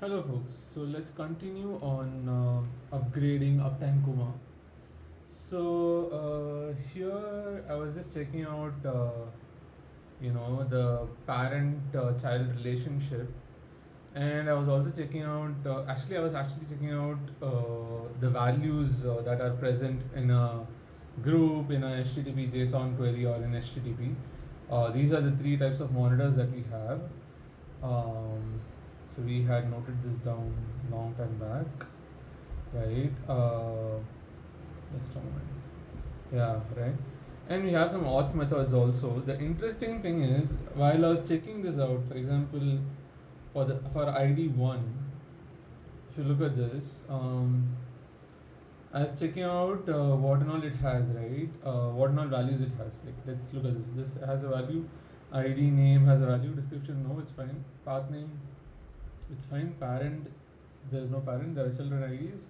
Hello folks, so let's continue on upgrading Uptime Kuma. So here I was just checking out the parent-child relationship, and I was also checking out actually I was actually checking out the values that are present in a group, in a HTTP JSON query, or in HTTP. These are the three types of monitors that we have. um, so we had noted this down long time back, right? Just a moment. Yeah, right. And we have some auth methods also. The interesting thing is, while I was checking this out, for example, for ID one, if you look at this, I was checking out what and all it has, right? What and all values it has. Like, let's look at this. This has a value. ID name has a value. Description, no, it's fine. Path name, it's fine. Parent, there's no parent. There are children IDs.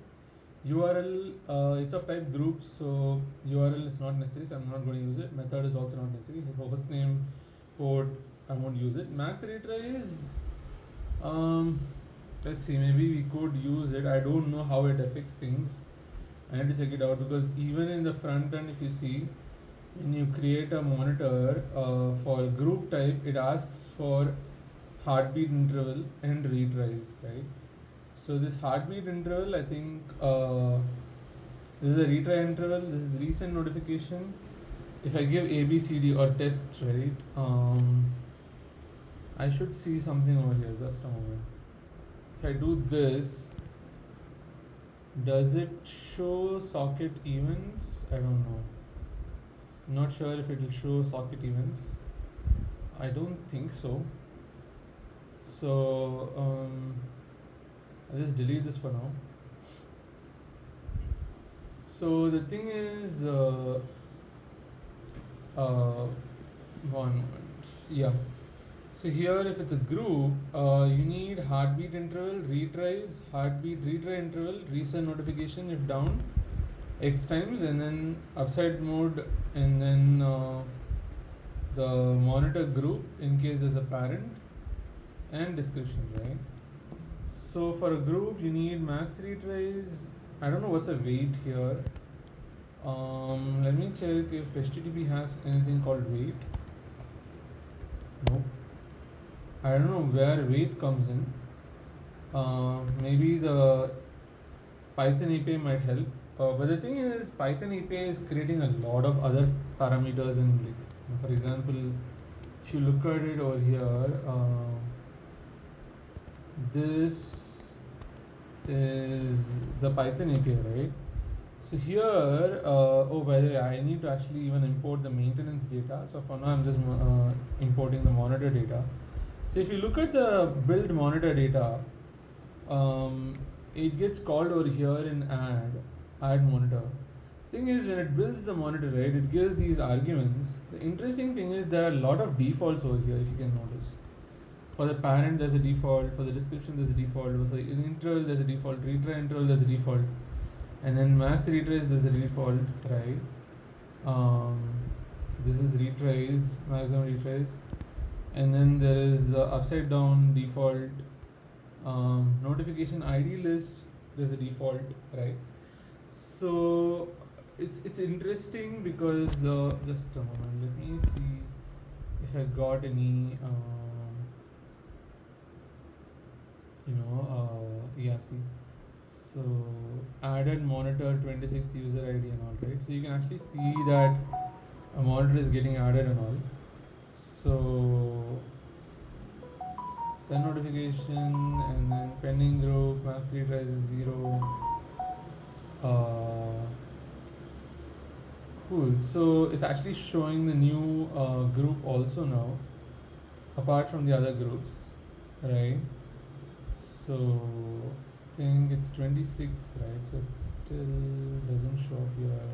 URL, it's of type group, so URL is not necessary, so I'm not going to use it. Method is also not necessary. Host name, port, I won't use it. Max retries, um, let's see, maybe we could use it. I don't know how it affects things. I need to check it out, because even in the front end, if you see, when you create a monitor for group type, it asks for heartbeat interval and retries, right? So this heartbeat interval, I think this is a retry interval. This is recent notification. If I give A, B, C, D or test, right? I should see something over here. Just a moment. If I do this, does it show socket events? I don't know. Not sure if it will show socket events. I don't think so. So I'll just delete this for now. So the thing is, one moment. Yeah. So here, if it's a group, you need heartbeat interval, retries, heartbeat retry interval, recent notification if down, X times, and then upside mode, and then the monitor group in case there's a parent, and description, right? So for a group, you need max retries. I don't know what's a wait here. Let me check if HTTP has anything called wait. Nope. I don't know where wait comes in. Maybe the Python API might help. But the thing is, Python API is creating a lot of other parameters in, like, for example, if you look at it over here, this is the Python API, right? So here, oh, by the way, I need to actually even import the maintenance data. So for now, I'm just importing the monitor data. So if you look at the build monitor data, it gets called over here in add monitor. Thing is, when it builds the monitor, right, it gives these arguments. The interesting thing is there are a lot of defaults over here, if you can notice. For the parent, there's a default. For the description, there's a default. For the interval, there's a default. Retry interval, there's a default. And then max retries, there's a default, right? So this is retries, maximum retries, and then there is upside down default. Notification ID list, there's a default, right? So it's interesting because just a moment, let me see if I got any yeah, see. So added monitor 26 user ID and all, right? So you can actually see that a monitor is getting added and all. So send notification, and then pending group, max retries is 0. Cool. So it's actually showing the new group also now, apart from the other groups, right? So I think it's 26, right? So it still doesn't show up here.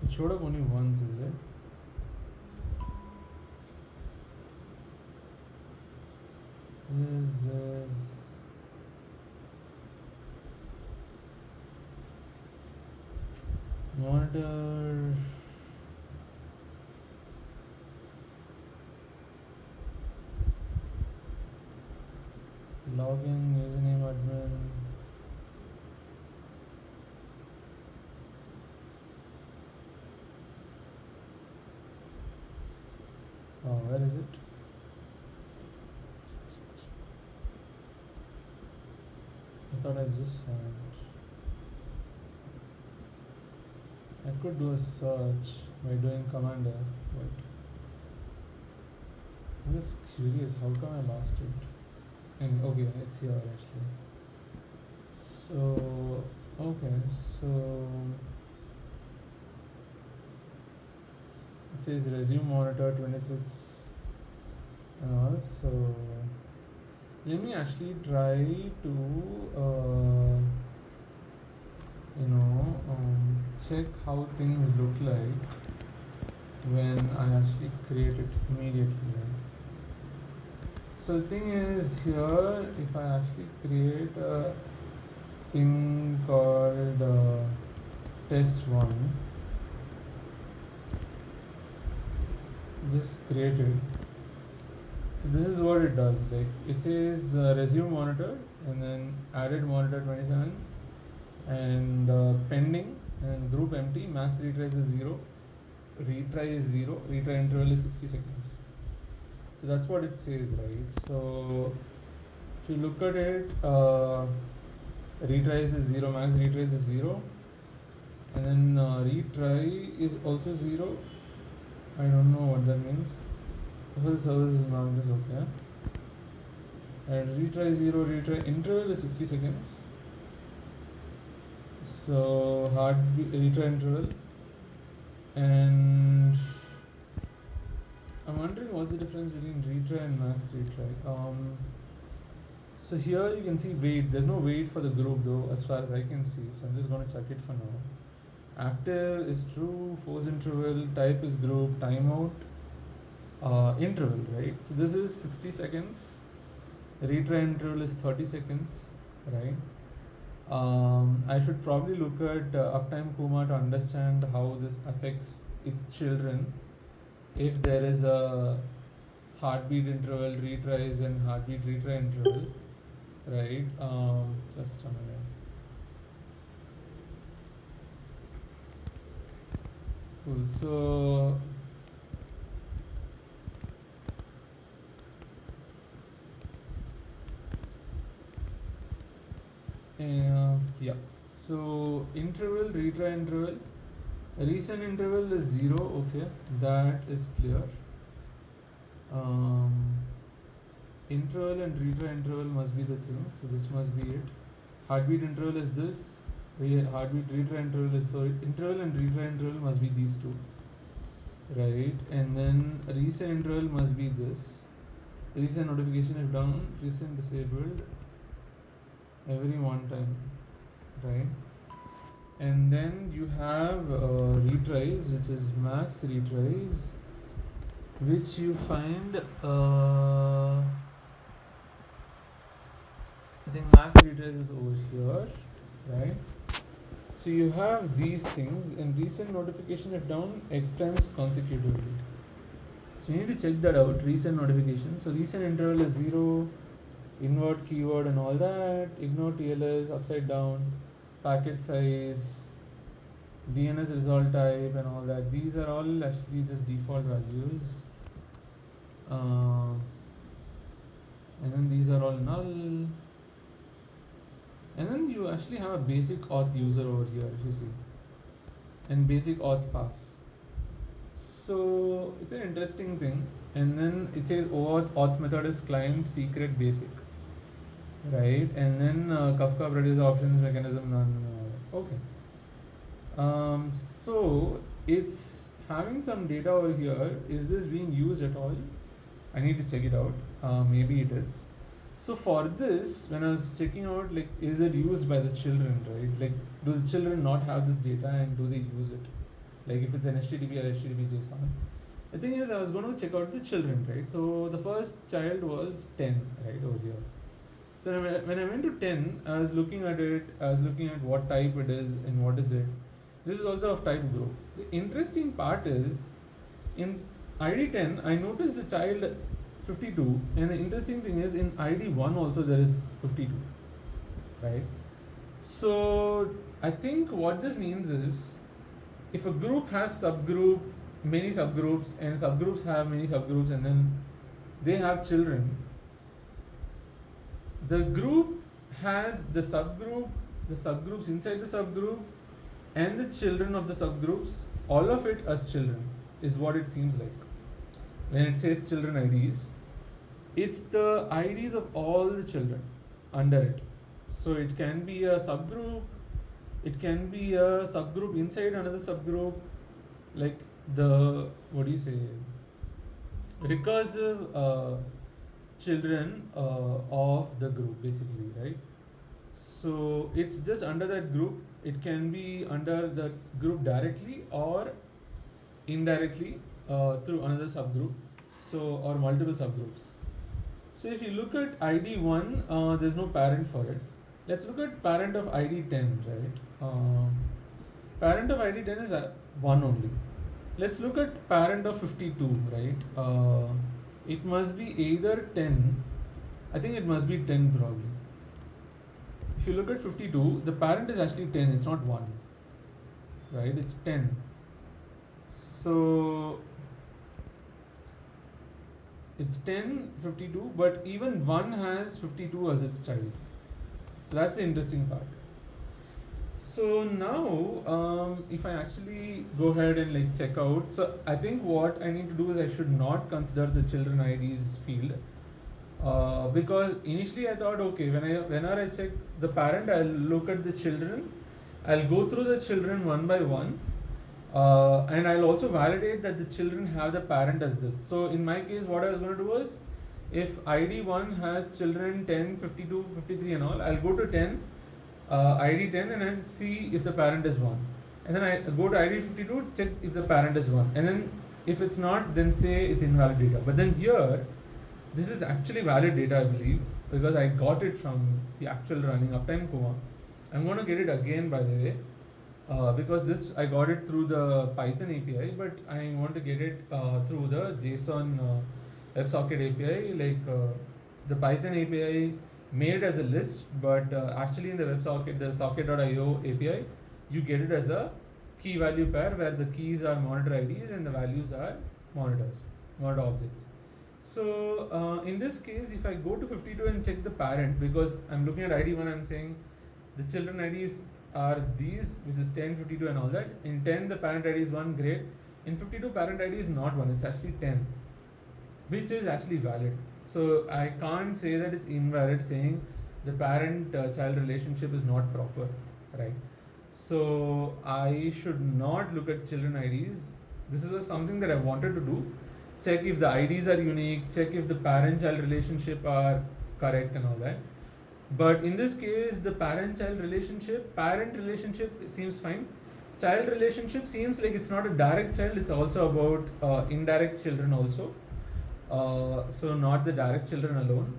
It showed up only once, is it? Is this monitor? login, username admin. Oh, where is it? I thought I just signed. I could do a search by doing command F, but I'm just curious how come I lost it. And okay, it's here actually. So okay, so it says resume monitor 26 and all. So let me actually try to check how things look like when I actually create it immediately, right? So the thing is here, if I actually create a thing called test1, just create it. So this is what it does. Like it says resume monitor and then added monitor 27 and pending and group empty, max retries is 0, retry is 0, retry interval is 60 seconds. So that's what it says, right? So if you look at it, retries is 0, max retries is 0, and then retry is also 0. I don't know what that means. Whole service is marked as okay. And retry 0, retry interval is 60 seconds. So hard retry interval, and I'm wondering what's the difference between retry and max retry. So here you can see wait. There's no wait for the group though, as far as I can see. So I'm just going to check it for now. Active is true, force interval, type is group, timeout, interval, right? So this is 60 seconds. Retry interval is 30 seconds, right? I should probably look at Uptime Kuma to understand how this affects its children. If there is a heartbeat interval retries and heartbeat retry interval, right? Just a minute. Cool. So yeah. So interval, retry interval, recent interval is 0. Okay, that is clear. Interval and retry interval must be the thing. So this must be it. Heartbeat interval is this. Heartbeat retry interval is interval and retry interval must be these two, right? And then recent interval must be this. Recent notification if down, recent disabled every one time, right? And then you have retries, which is max retries, which you find I think max retries is over here, right? So you have these things, and recent notification if down X times consecutively. So you need to check that out, recent notification. So recent interval is 0, invert keyword and all that, ignore TLS, upside down, packet size, DNS result type and all that. These are all actually just default values. And then these are all null. And then you actually have a basic auth user over here, if you see, and basic auth pass. So it's an interesting thing. And then it says auth method is client secret basic, right? And then Kafka produce options mechanism none. Okay. So it's having some data over here. Is this being used at all? I need to check it out. Maybe it is. So for this, when I was checking out, like, is it used by the children, right? Like, do the children not have this data and do they use it? Like, if it's an HTTP or HTTP JSON. The thing is, I was going to check out the children, right? So the first child was 10, right, over here. So when I went to 10, I was looking at it, I was looking at what type it is and what is it. This is also of type group. The interesting part is, in ID 10, I noticed the child 52, and the interesting thing is in ID 1 also there is 52, right? So I think what this means is if a group has subgroup, many subgroups, and subgroups have many subgroups, and then they have children, the group has the subgroups inside the subgroup, and the children of the subgroups, all of it as children, is what it seems like. When it says children IDs, it's the IDs of all the children under it. So it can be a subgroup, it can be a subgroup inside another subgroup, like the, what do you say, recursive children of the group, basically, right? So it's just under that group. It can be under the group directly or indirectly through another subgroup, so, or multiple subgroups. So if you look at ID 1, there's no parent for it. Let's look at parent of ID 10, right? Parent of ID 10 is 1 only. Let's look at parent of 52, right? It must be either 10, I think it must be 10 probably. If you look at 52, the parent is actually 10, it's not 1, right? It's 10. So it's 10, 52, but even 1 has 52 as its child. So that's the interesting part. So now, if I actually go ahead and like check out, so I think what I need to do is I should not consider the children IDs field, because initially I thought, okay, whenever I check the parent, I'll look at the children, I'll go through the children one by one, and I'll also validate that the children have the parent as this. So in my case, what I was going to do was, if ID 1 has children 10, 52, 53 and all, I'll go to 10, ID 10, and then see if the parent is 1. And then I go to ID 52, check if the parent is 1. And then if it's not, then say it's invalid data. But then here, this is actually valid data, I believe, because I got it from the actual running Uptime Kuma. I'm going to get it again, by the way, because this I got it through the Python API, but I want to get it through the JSON WebSocket API. Like the Python API made it as a list, but actually in the WebSocket, the socket.io API, you get it as a key value pair where the keys are monitor IDs and the values are monitor objects. So in this case, if I go to 52 and check the parent, because I'm looking at ID 1, I'm saying the children IDs are these, which is 10, 52 and all that. In 10, the parent ID is 1, great. In 52, parent ID is not 1, it's actually 10, which is actually valid. So I can't say that it's invalid, saying the parent-child relationship is not proper, right? So I should not look at children IDs. This was something that I wanted to do. Check if the IDs are unique, check if the parent-child relationship are correct and all that. But in this case, the parent-child relationship, parent relationship seems fine. Child relationship seems like it's not a direct child, it's also about indirect children also. So not the direct children alone.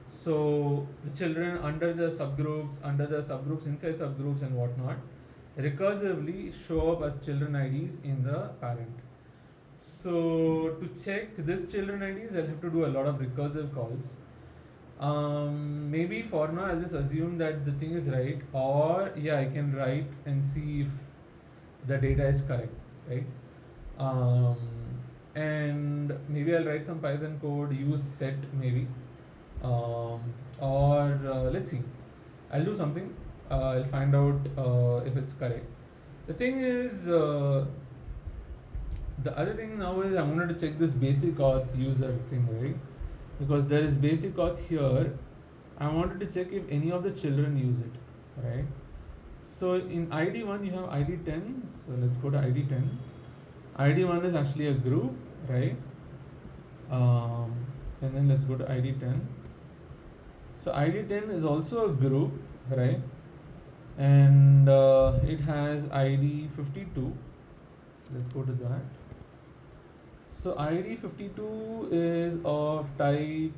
So the children under the subgroups, inside subgroups and whatnot, recursively show up as children IDs in the parent. So to check this children IDs, I'll have to do a lot of recursive calls. Maybe for now I'll just assume that the thing is right, or yeah, I can write and see if the data is correct, right? And maybe I'll write some Python code, use set maybe, or let's see, I'll do something, I'll find out if it's correct. The thing is, the other thing now is I wanted to check this basic auth user thing, right? Because there is basic auth here, I wanted to check if any of the children use it, right? So in ID 1 you have ID 10, so let's go to ID 10. ID 1 is actually a group, right? And then let's go to ID 10. So ID 10 is also a group, right? And it has ID 52. So let's go to that. So ID 52 is of type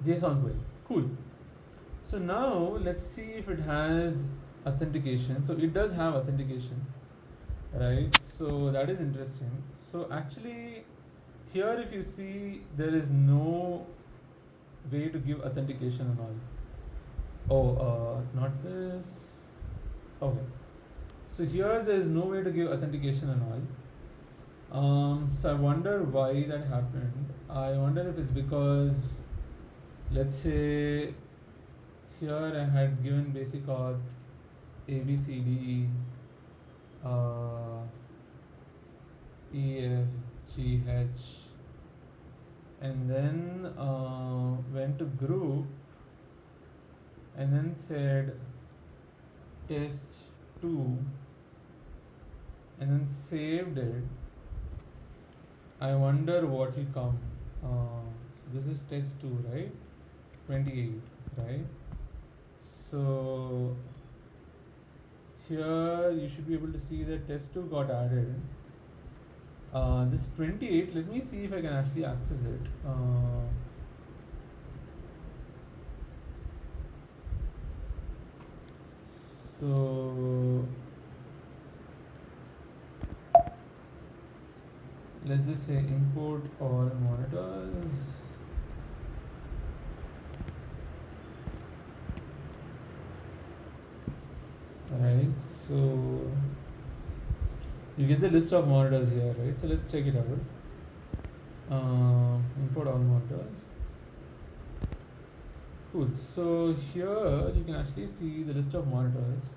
JSON query. Cool. So now let's see if it has authentication. So it does have authentication, right? So that is interesting. So actually here if you see, there is no way to give authentication and all. Oh, not this. Okay. So here there is no way to give authentication and all. So I wonder why that happened. I wonder if it's because, let's say, here I had given basic auth A B C D E F G H, and then went to group and then said test 2 and then saved it. I wonder what will come. So this is test 2, right? 28, right? So here you should be able to see that test 2 got added. This 28, let me see if I can actually access it. So let's just say import all monitors. Right, so you get the list of monitors here, right? So let's check it out. Import all monitors. Cool. So here you can actually see the list of monitors.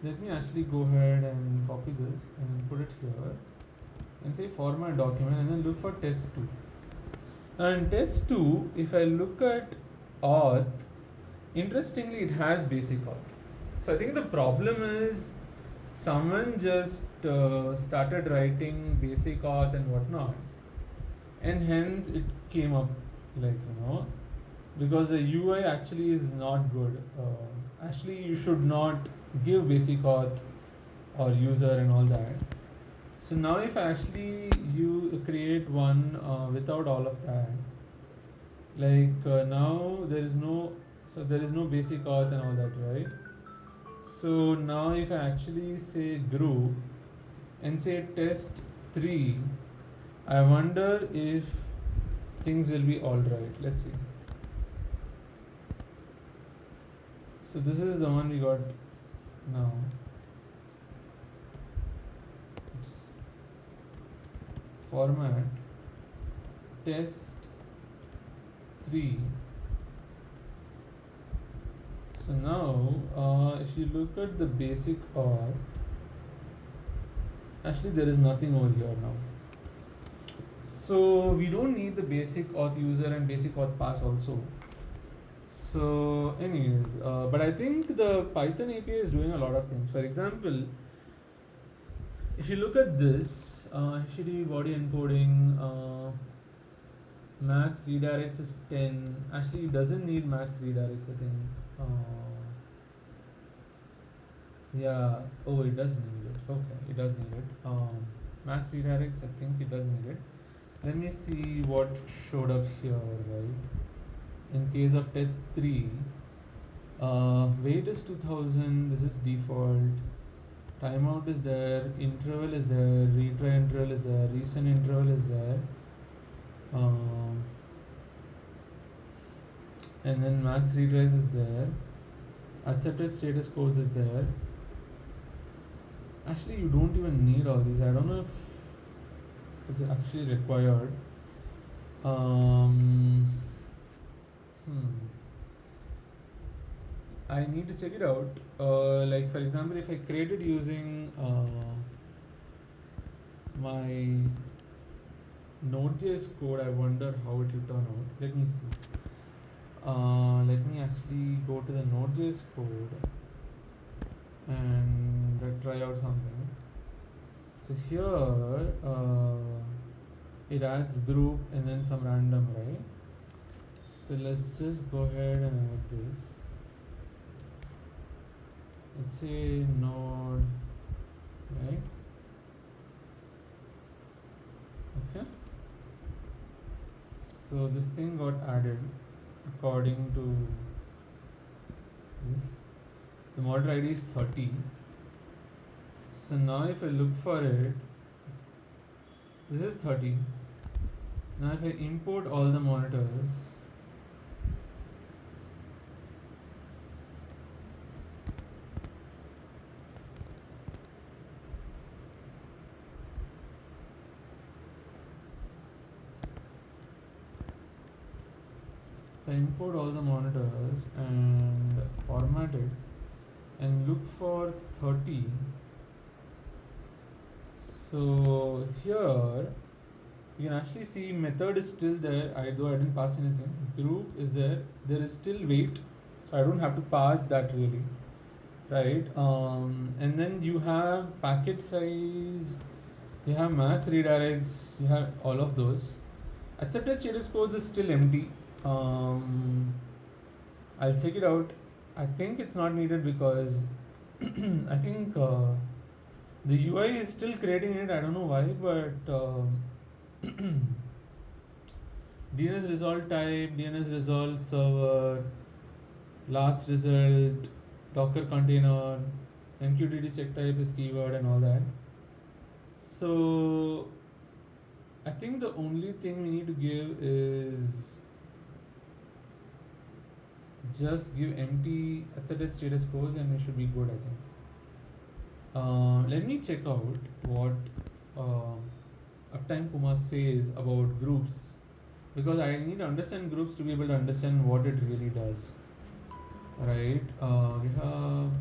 Let me actually go ahead and copy this and put it here and say format document and then look for test 2. Now in test 2, if I look at auth, interestingly it has basic auth. So I think the problem is someone just started writing basic auth and whatnot, and hence it came up because the UI actually is not good. Actually you should not give basic auth or user and all that. So now if actually you create one without all of that, now there is no basic auth and all that, right? So now if I actually say group and say test 3, I wonder if things will be alright. Let's see. So this is the one we got now. Oops. Format test 3. So now if you look at the basic auth, actually there is nothing over here now. So we don't need the basic auth user and basic auth pass also. So anyways, but I think the Python API is doing a lot of things. For example, if you look at this, HTTP body encoding, max redirects is 10. Actually it doesn't need max redirects, I think. Yeah, oh, it does need it. Okay, it does need it. Max redirects, I think it does need it. Let me see what showed up here, right? In case of test 3, weight is 2000, this is default. Timeout is there, interval is there, retry interval is there, recent interval is there. And then max retries is there, accepted status codes is there. Actually you don't even need all these. I don't know if it's actually required. I need to check it out. Like for example, if I create it using my Node.js code, I wonder how it will turn out. Let me see. Let me actually go to the Node.js code and try out something. So here it adds group and then some random, right? So let's just go ahead and add this. Let's say node, right? Okay. So this thing got added according to this. The model ID is 30. So now if I look for it, This is 30. Now if I import all the monitors, and format it and look for 30. So here you can actually see method is still there, though I didn't pass anything. Group is there. There is still weight, so I don't have to pass that really, right? And then you have packet size, you have max redirects, you have all of those. Accepted status codes is still empty. I'll check it out. I think it's not needed because I think the UI is still creating it. I don't know why, but DNS result type, DNS result server, last result, Docker container, MQTT check type is keyword and all that. So I think the only thing we need to give is just give empty accepted status codes and we should be good, I think. Let me check out what Uptime Kuma says about groups, because I need to understand groups to be able to understand what it really does. Right? We have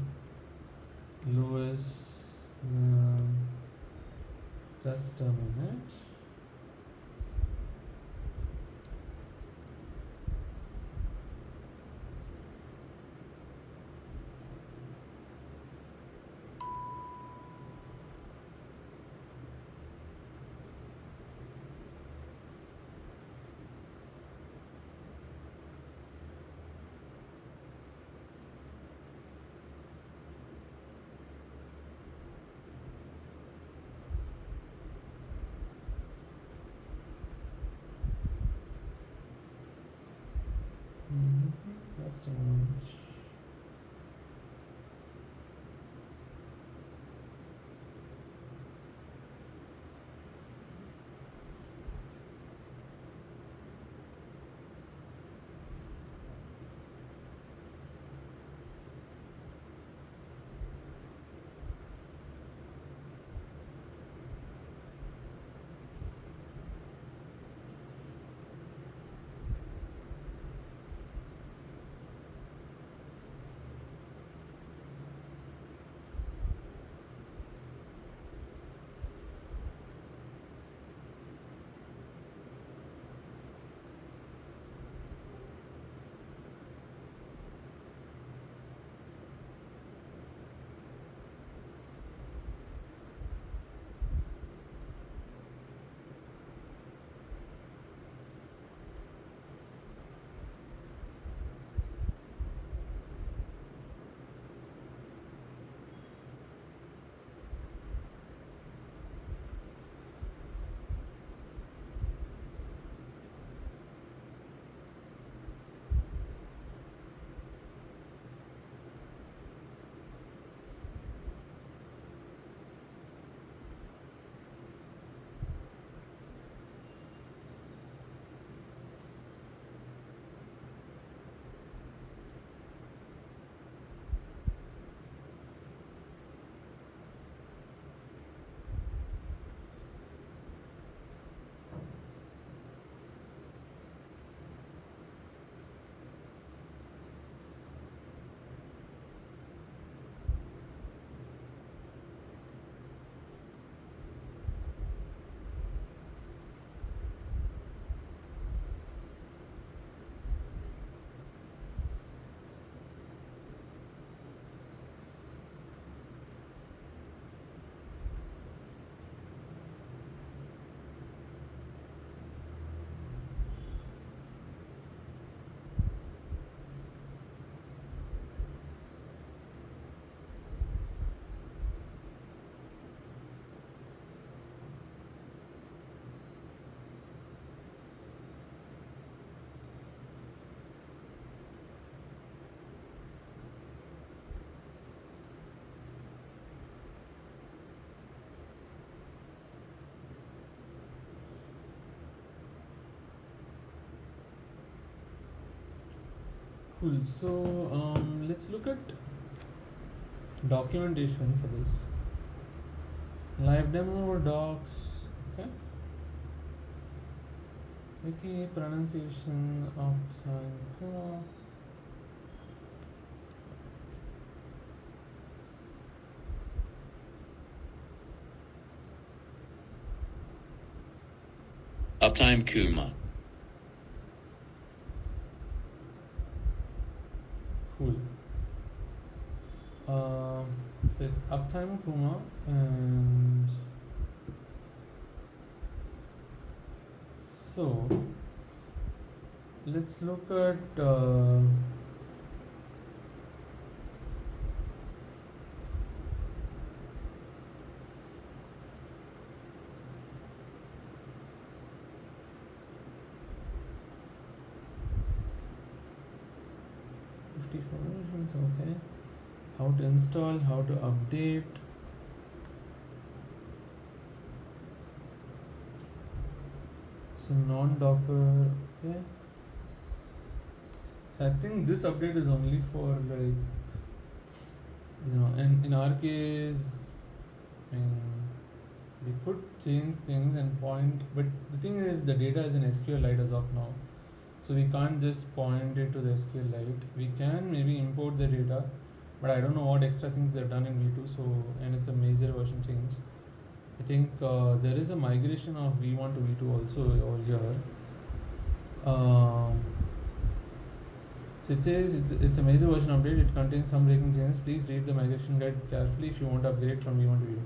Lewis. Just a minute. Cool. So let's look at documentation for this. Live demo docs. Okay. Wiki pronunciation Uptime Kuma. Uptime Kuma. Cool. So it's Uptime Kuma, and so let's look at 54 versions. Okay. How to install, how to update. So non-docker. Okay. So I think this update is only for, like, in our case, I mean, we could change things and point, but the thing is the data is in SQLite as of now. So we can't just point it to the SQLite. We can maybe import the data, but I don't know what extra things they've done in V2. So, and it's a major version change. I think there is a migration of V1 to V2 also over here. So it says it's a major version update. It contains some breaking changes. Please read the migration guide carefully if you want to upgrade from V1 to V2.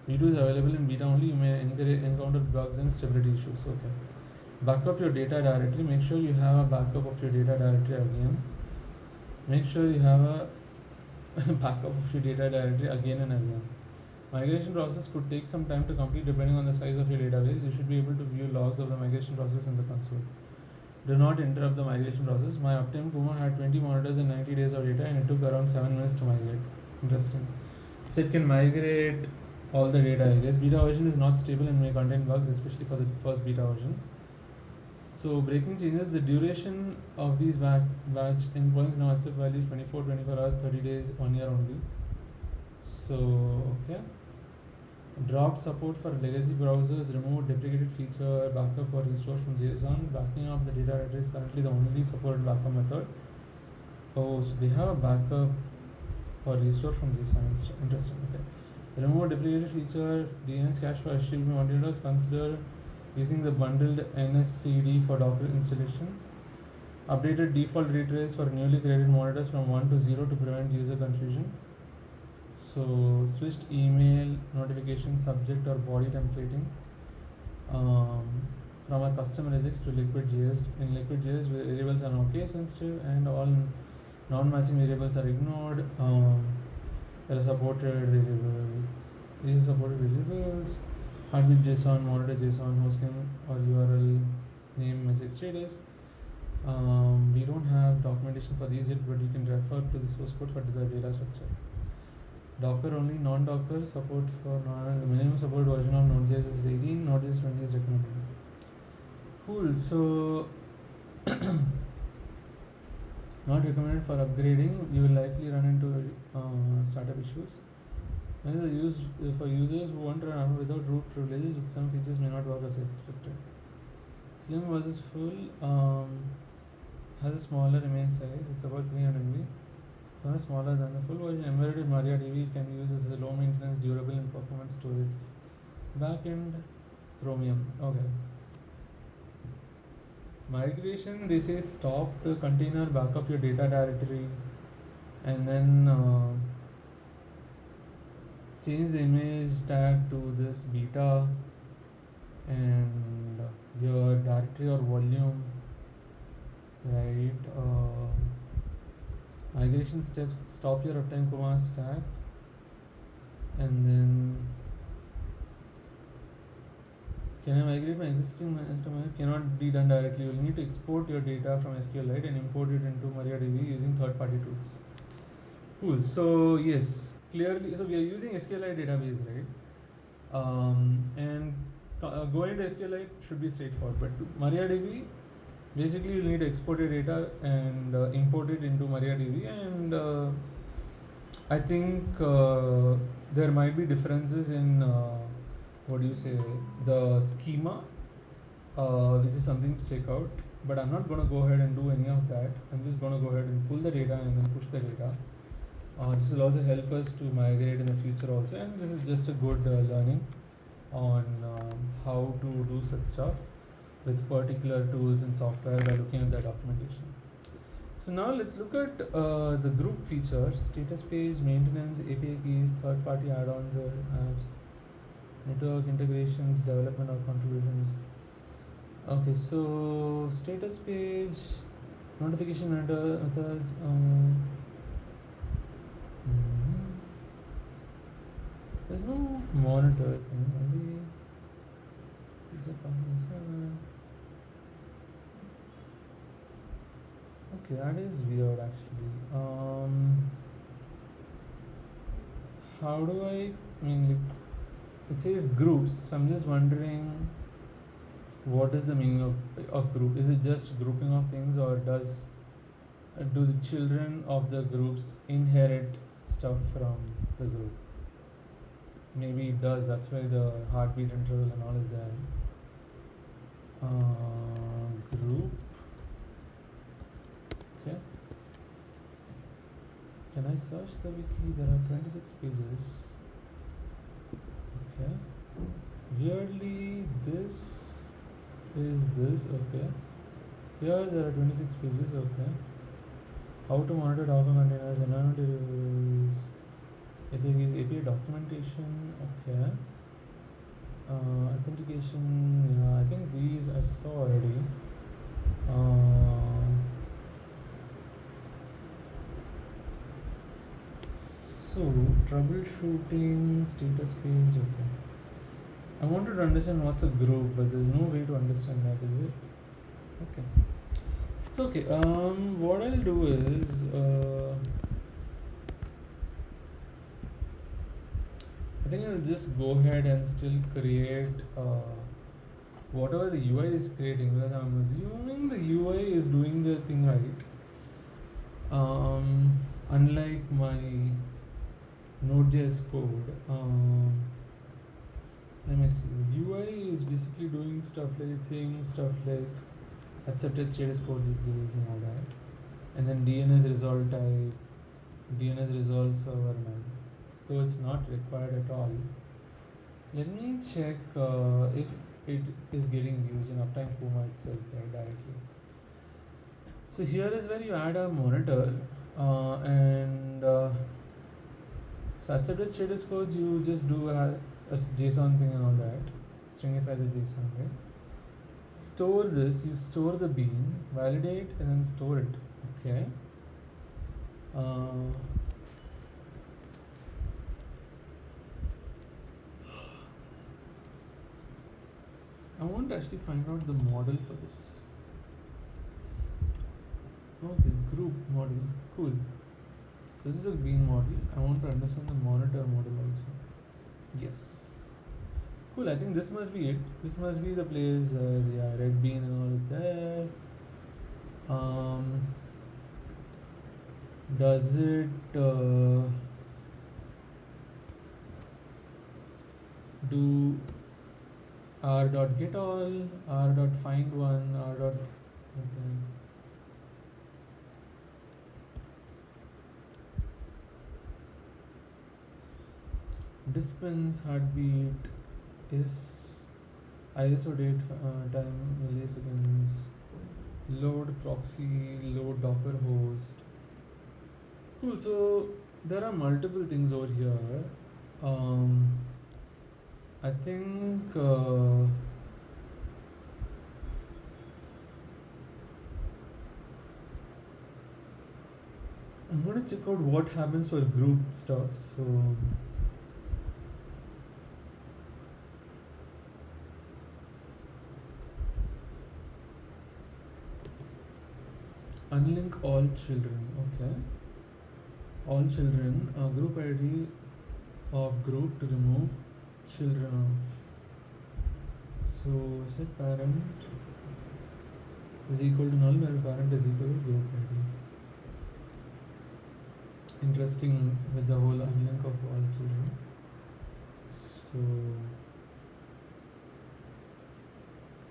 V2 is available in beta only. You may encounter bugs and stability issues. Okay. Backup your data directory. Make sure you have a backup of your data directory again. Make sure you have a backup of your data directory again and again. Migration process could take some time to complete depending on the size of your database. You should be able to view logs of the migration process in the console. Do not interrupt the migration process. My Uptime Kuma had 20 monitors and 90 days of data, and it took around 7 minutes to migrate. Interesting. So it can migrate all the data, I guess. Beta version is not stable and may contain bugs, especially for the first beta version. So breaking changes, the duration of these batch endpoints now accept values 24, 24 hours, 30 days, 1 year only. So, okay. Dropped support for legacy browsers, remove deprecated feature, backup or restore from JSON. Backing up the data directory is currently the only supported backup method. Oh, so they have a backup or restore from JSON. It's interesting. Okay. Remove deprecated feature, DNS cache for HTTP monitors. Consider using the bundled NSCD for Docker installation. Updated default retrace for newly created monitors from 1 to 0 to prevent user confusion. So switched email notification subject or body templating from a custom regex to liquid.js. In liquid.js, variables are now case sensitive and all non-matching variables are ignored. There are supported variables. These are supported variables. Heartbeat JSON, monitor JSON, hostname or URL name, message status. We don't have documentation for these yet, but you can refer to the source code for the data structure. Docker only, non-Docker support for the minimum support version of Node.js is 18, Node.js 20 is recommended. Cool. So not recommended for upgrading. You will likely run into startup issues. For users who want to run without root privileges, with some features may not work as expected. Slim versus full has a smaller image size. It's about 300 MB. Smaller than the full version. Embedded in MariaDB can be used as a low maintenance, durable, and performance storage. Backend Chromium. Okay. Migration, they say stop the container, backup your data directory, and then change the image tag to this beta and your directory or volume, right? Migration steps, stop your Uptime Kuma stack, and then can I migrate my existing master? Cannot be done directly. You will need to export your data from SQLite and import it into MariaDB using third-party tools. Cool. So yes, clearly, so we are using SQLite database, right? And going to SQLite should be straightforward, but to MariaDB, Basically, you need to export your data and import it into MariaDB, and I think there might be differences in what do you say, the schema, which is something to check out. But I'm not going to go ahead and do any of that. I'm just going to go ahead and pull the data and then push the data. This will also help us to migrate in the future also, and this is just a good learning on how to do such stuff with particular tools and software by looking at the documentation. So now let's look at the group feature: status page, maintenance, API keys, third-party add-ons or apps, network integrations, development or contributions. Okay, so status page, notification methods. There's no monitor thing. Maybe these are companies. Okay, that is weird actually. How do I mean, like, it says groups, so I'm just wondering what is the meaning of group? Is it just grouping of things, or do the children of the groups inherit stuff from the group? Maybe it does, that's why the heartbeat interval and all is there. Group. Okay. Can I search the wiki? There are 26 pages. Okay. Weirdly, this is this. Okay. Here there are 26 pages. Okay. How to monitor Docker containers, environment variables, APIs, API documentation. Okay. Authentication. Yeah, I think these I saw already. So troubleshooting, status page. Okay. I wanted to understand what's a group, but there's no way to understand that, is it? Okay. It's okay. What I'll do is I think I'll just go ahead and still create whatever the UI is creating, because I'm assuming the UI is doing the thing right. Unlike my Node.js code, let me see. UI is basically doing stuff like saying stuff like accepted status codes is using all that, and then DNS resolve type, DNS resolve server none, though it's not required at all. Let me check if it is getting used in Uptime Kuma itself, right, directly. So here is where you add a monitor, and so accepted status codes, you just do a JSON thing and all that, stringify the JSON, right? Store this, you store the bean, validate, and then store it. Okay. I want to actually find out the model for this. Okay, group model, cool. This is a bean model. I want to understand the monitor model also. Yes. Cool, I think this must be it. This must be the place yeah, red bean and all is there. Does it do r dot get all, r dot find one, r dot okay. Dispense heartbeat is ISO date time milliseconds, load proxy, load Docker host. Cool, so there are multiple things over here. I think I'm gonna check out what happens for group stuff. So unlink all children. Okay. All children, group ID of group to remove children of. So set parent. is equal to null where parent is equal to group ID. Interesting with the whole unlink of all children. So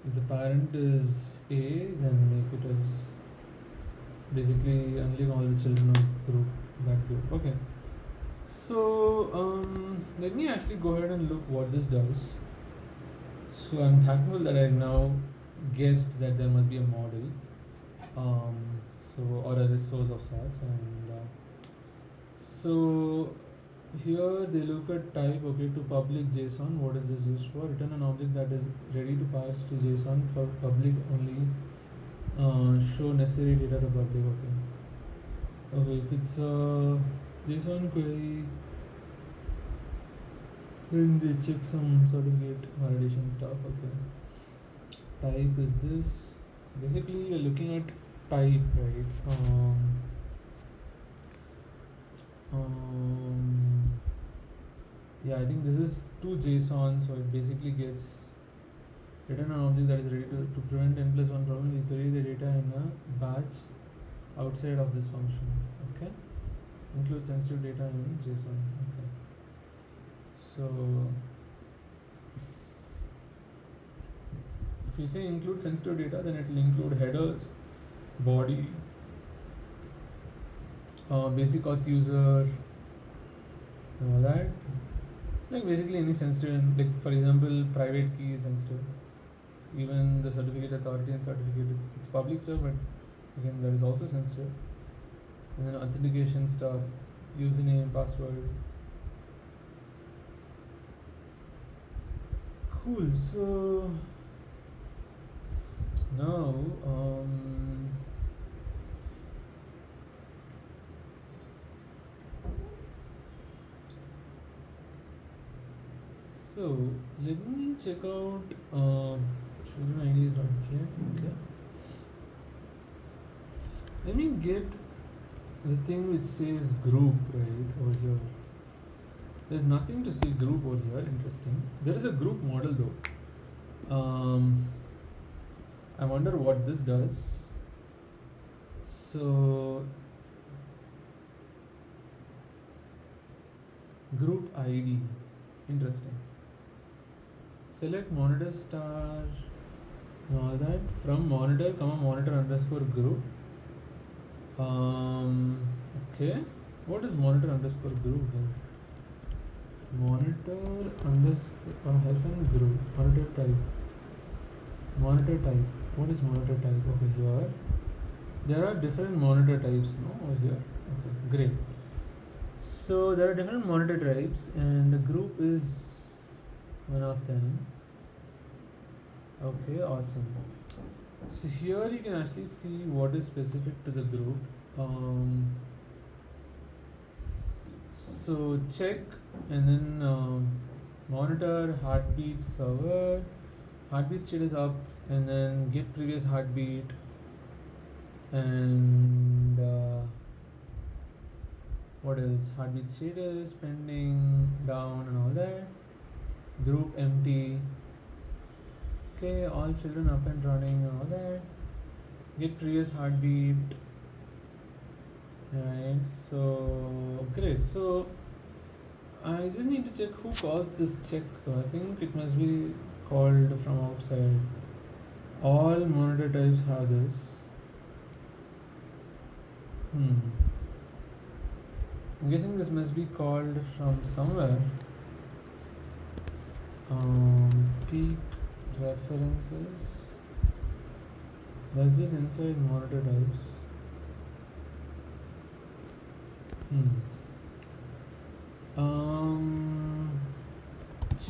if the parent is A, then make it as basically unlink all the children of group that group. Okay. So let me actually go ahead and look what this does. So I'm thankful that I now guessed that there must be a model, so or a resource of sorts, and so here they look at type. Okay, to public JSON, what is this used for? Return an object that is ready to pass to JSON for public only. Show necessary data to public. Okay. Okay, if it's a JSON query, then they check some certificate validation stuff. Okay. Type is this. Basically, you're looking at type, right? Yeah, I think this is to JSON, so it basically gets return an object that is ready to prevent n+1 problem. We query the data in a batch outside of this function. Okay, include sensitive data in JSON. Okay, so if you say include sensitive data, then it will include headers, body, basic auth user, and all that. Like basically any sensitive, like for example, private key is sensitive. Even the certificate authority and certificate it's public stuff, but again that is also sensitive. And then authentication stuff, username, password. Cool. So now so let me check out children ID is not here. Okay. Let me get the thing which says group right over here. There's nothing to say group over here. Interesting. There is a group model though. I wonder what this does. So group ID. Interesting. Select monitor star and all that from monitor, monitor underscore group. Okay. What is monitor underscore group then? Monitor underscore hyphen group. Monitor type. Monitor type. What is monitor type over here? There are different monitor types, no, over here. Okay, great. So there are different monitor types, and the group is one of them. Okay, awesome. So here you can actually see what is specific to the group. So check and then monitor heartbeat server, heartbeat status up, and then get previous heartbeat, and what else? Heartbeat status, pending, down, and all that. Group empty. Okay, all children up and running and all that. Get previous heartbeat. Right, so great. So I just need to check who calls this check though. I think it must be called from outside. All monitor types have this. I'm guessing this must be called from somewhere. Peak references. That's just inside monitor types.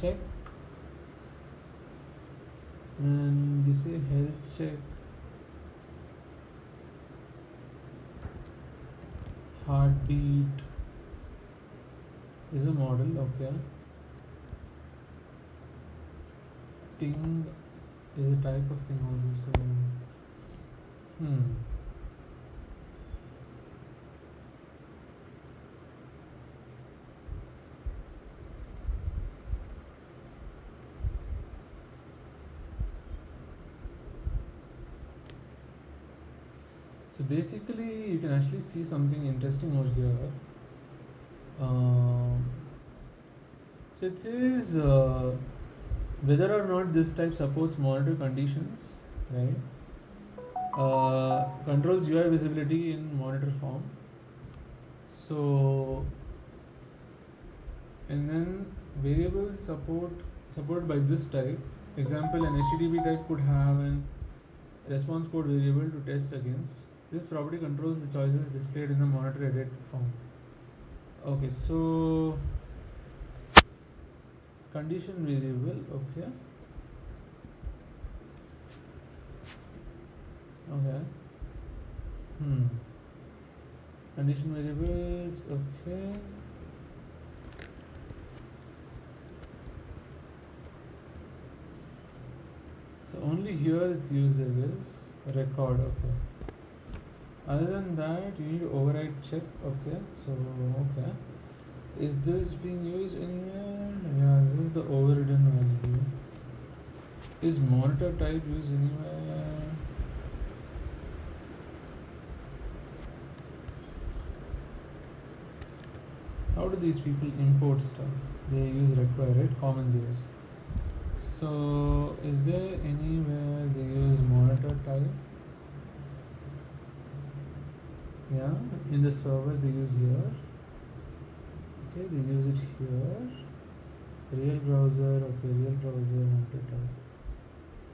Check, and you say health check, heartbeat is a model. Okay, ping is a type of thing also. So So basically, you can actually see something interesting over here. Um, so it says whether or not this type supports monitor conditions, right? Controls UI visibility in monitor form. So, and then variables supported by this type. Example, an HTTP type could have an response code variable to test against. This property controls the choices displayed in the monitor edit form. Okay, so condition variable. Okay, okay. Hmm. Condition variables. Okay. So only here it's used, I guess. Record. Okay. Other than that, you need to override check. Okay. So okay. Is this being used anywhere? Yeah, this is the overridden value. Is monitor type used anywhere? How do these people import stuff? They use require, right? Common JS. So is there anywhere they use monitor type? Yeah, in the server they use here. Okay, they use it here. Real browser. Okay, real browser monitor type.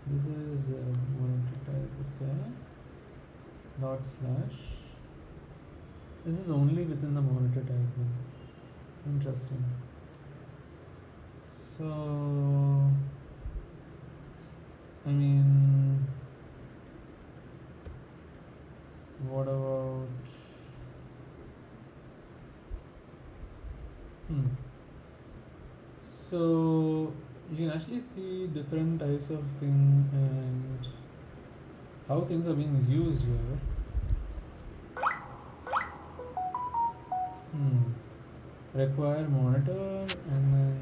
This is monitor type. Okay. Dot slash. This is only within the monitor type then. Interesting. So I mean, what about? So you can actually see different types of thing and how things are being used here. Require monitor and then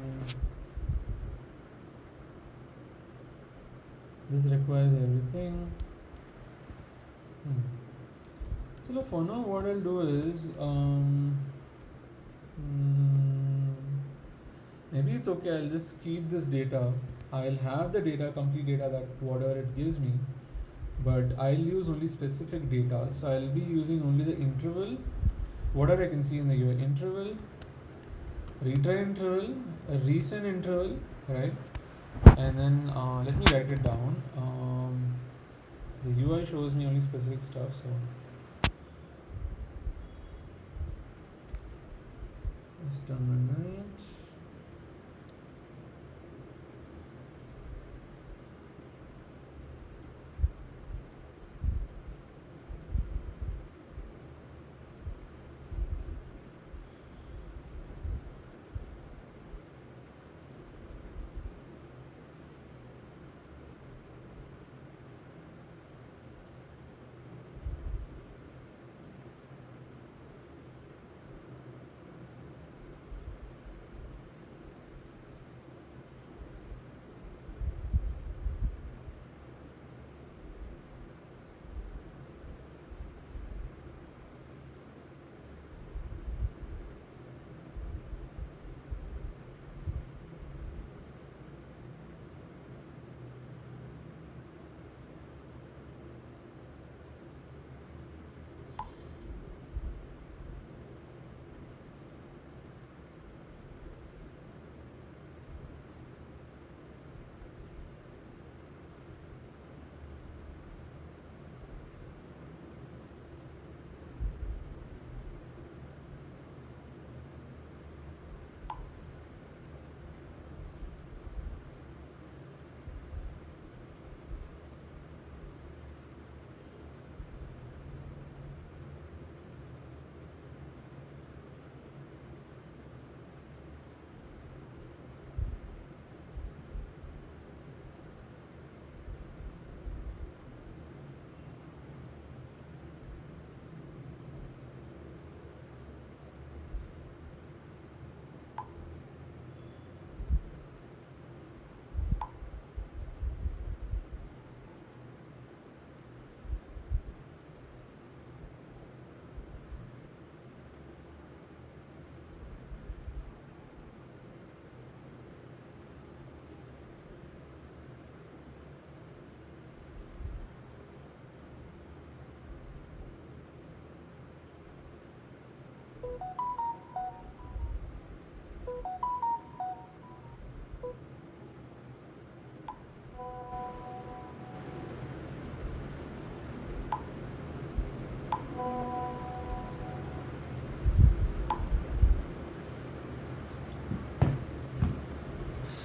this requires everything. So for now, what I'll do is maybe it's okay. I'll just keep this data. I'll have the data, complete data, that whatever it gives me, but I'll use only specific data. So I'll be using only the interval, whatever I can see in the UI interval, retry interval, a recent interval, right? And then let me write it down. The UI shows me only specific stuff, so just a minute.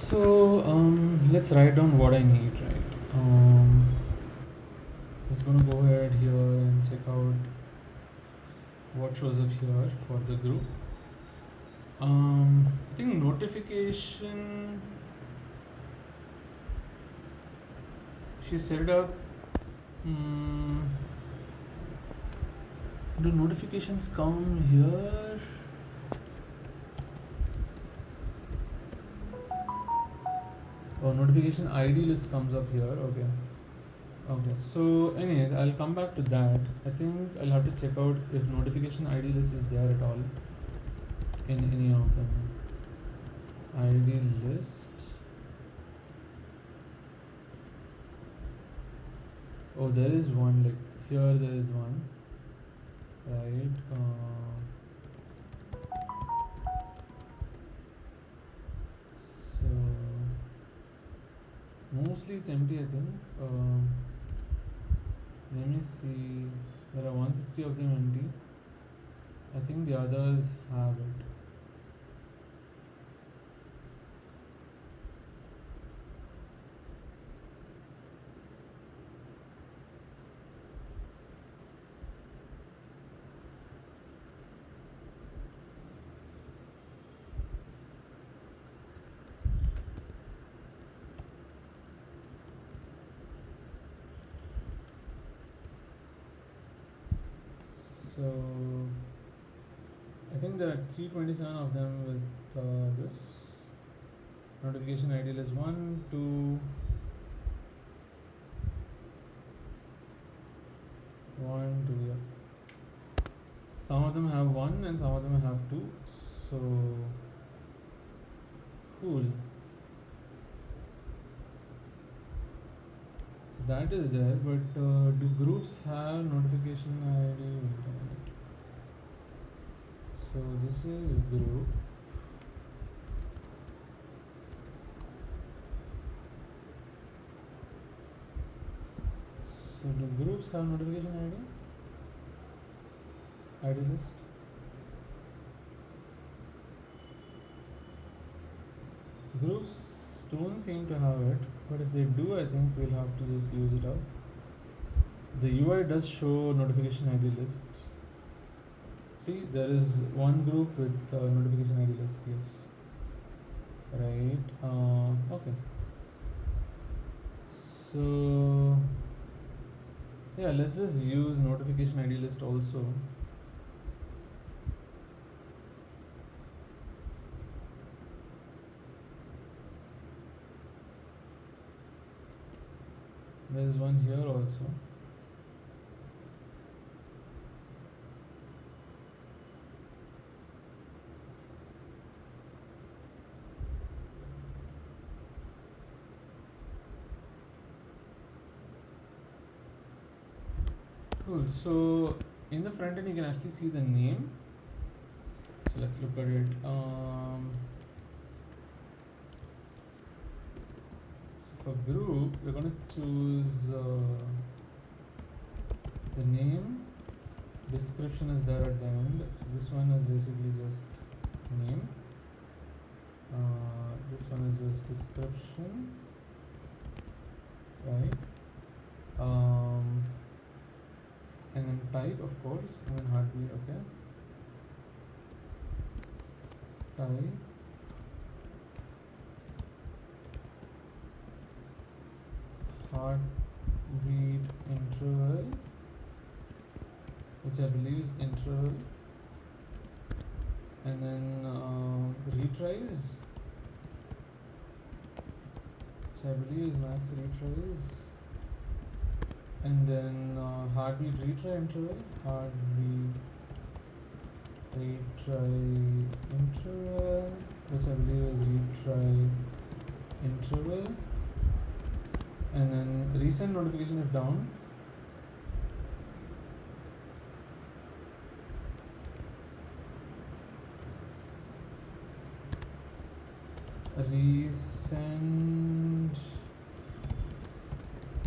So let's write down what I need, right? Just gonna go ahead here and check out what shows up here for the group. I think notification. She set up. Mm, do notifications come here? Oh, notification ID list comes up here. Okay. Okay. So, anyways, I'll come back to that. I think I'll have to check out if notification ID list is there at all in any of them. ID list. Oh, there is one. Like here, there is one. Right. So mostly it's empty, I think. Let me see. There are 160 of them empty. I think the others have it. So I think there are 327 of them with this notification ID list 1, 2, 1, 2. Yeah. Some of them have 1 and some of them have 2. So cool. So that is there, but do groups have notification ID? So this is group. So do groups have notification ID? ID list? Groups don't seem to have it, but if they do, I think we'll have to just use it up. The UI does show notification ID list. See, there is one group with notification ID list, yes. Right, okay. So, yeah, let's just use notification ID list also. There's one here also. Cool. So in the front end, you can actually see the name. So let's look at it. So for group, we're going to choose the name. Description is there at the end. So this one is basically just name. This one is just description, right? And then type, of course, and then heartbeat. Okay. Type. Heartbeat interval, which I believe is interval, and then retries, which I believe is max retries, and then heartbeat retry interval, heartbeat retry interval, which I believe is retry interval, and then resend notification if down. Resend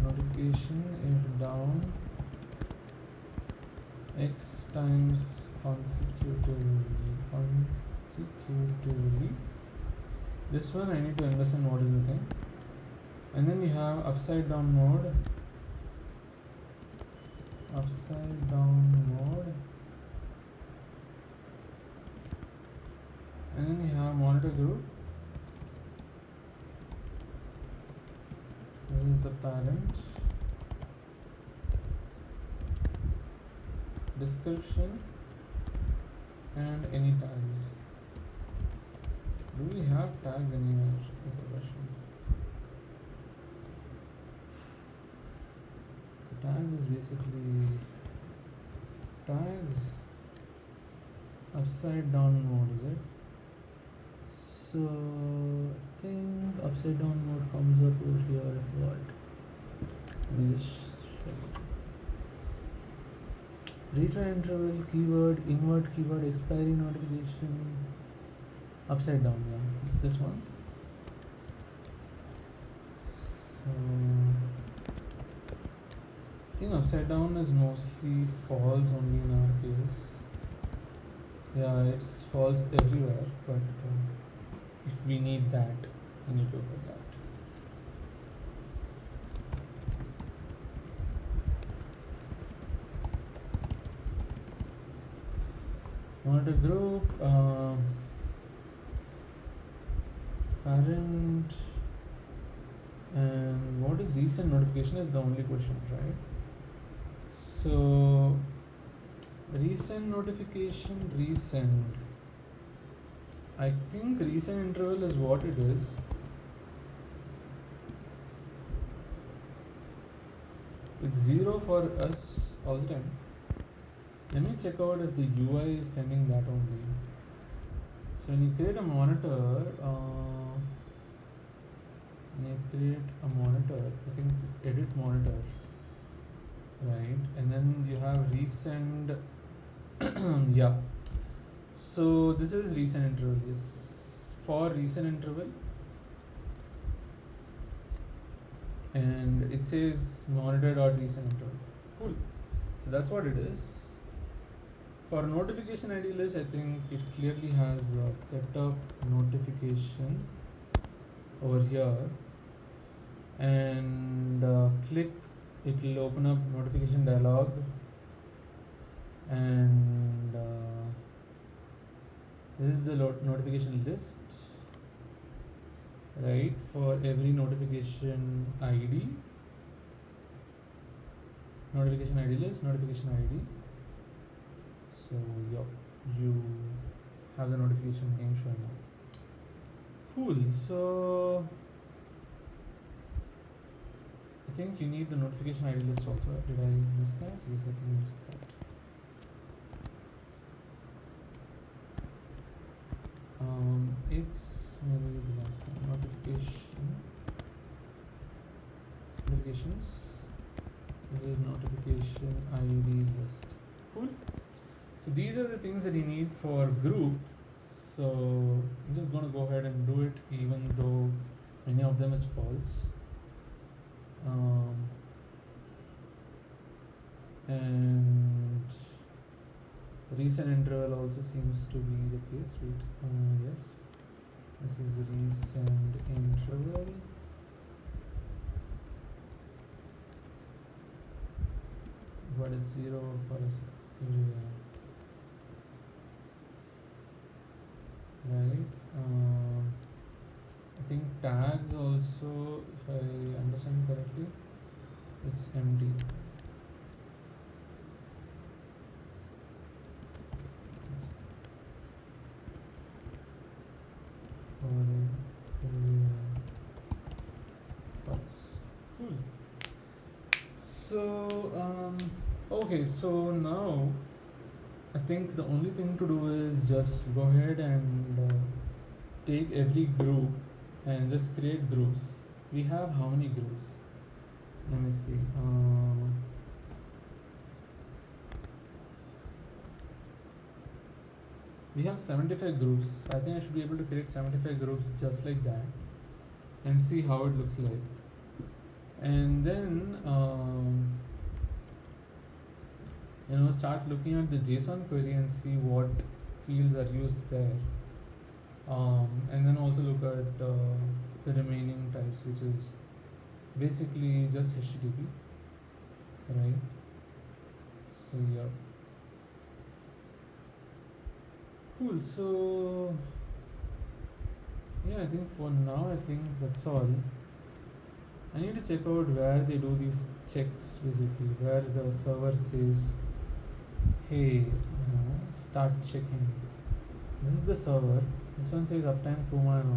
notification if down x times consecutively, This one I need to understand what is the thing. And then you have upside down mode. Upside down mode. And then you have monitor group. This is the parent. Description and any tags. Do we have tags anywhere? Is the question. So tags is basically tags upside down mode, is it? So I think upside down mode comes up over here. What? Let me just check. Retry interval, keyword, invert keyword, expiry notification, upside down, yeah, it's this one. So I think upside down is mostly false only in our case. Yeah, it's false everywhere, but if we need that, we need to look at that. Monitor group, parent, and what is recent notification is the only question, right? So recent notification, recent. I think recent interval is what it is. It's 0 for us all the time. Let me check out if the UI is sending that only. So when you create a monitor, I think it's edit monitor, right? And then you have resend. Yeah. So this is recent interval, yes. For recent interval, and it says monitor.recent interval. Cool. So that's what it is. For notification ID list, I think it clearly has setup notification over here, and click, it will open up notification dialog, and this is the notification list, right? For every notification ID, notification ID list, notification ID. So you have the notification name showing up. Cool. So I think you need the notification ID list also. Did I miss that? Yes, I think I missed that. It's maybe the last time. Notifications. This is notification ID list. Cool. So these are the things that you need for group. So I'm just going to go ahead and do it, even though many of them is false. And recent interval also seems to be the case. Wait, yes, this is recent interval. But it's 0 for us. Right. I think tags also, if I understand correctly, it's empty. False. Cool. So okay, so now I think the only thing to do is just go ahead and take every group and just create groups. We have how many groups? Let me see. We have 75 groups. I think I should be able to create 75 groups just like that and see how it looks like. And then start looking at the JSON query and see what fields are used there. And then also look at the remaining types, which is basically just HTTP, right? So yeah, cool. So yeah, I think for now, I think that's all. I need to check out where they do these checks, basically, where the server says, hey, start checking. This is the server. This one says Uptime Kuma and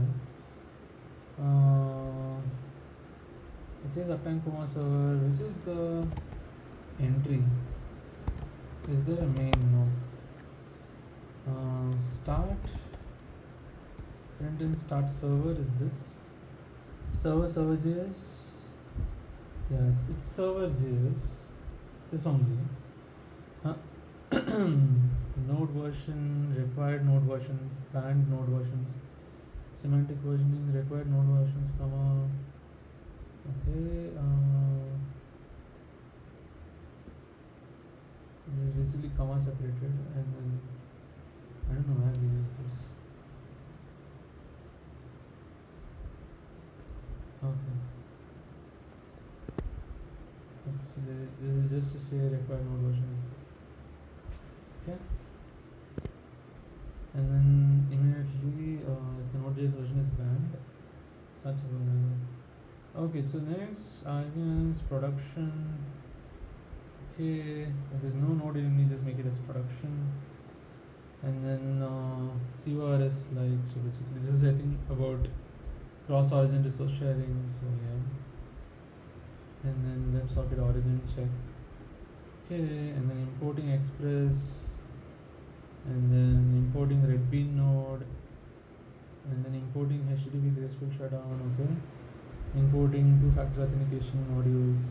all. It says Uptime Kuma server. Which is the entry? Is there a main? No. Start. Print in start server is this. Server JS. Yeah, it's server JS. This only. Node version, required node versions, banned node versions, semantic versioning, required node versions, comma. Okay. This is basically comma separated, and then I don't know where we use this. Okay. So this is just to say required node version is this. Okay. And then immediately if the Node.js version is banned, so that's okay. So next, I guess production. Okay, if there's no node in me, just make it as production. And then CORS, like, so basically this is I think about cross origin resource sharing. So yeah, and then WebSocket origin check. Okay, and then importing Express, and then importing Red Bean node, and then importing HTTP graceful shutdown. Okay, importing two-factor authentication modules.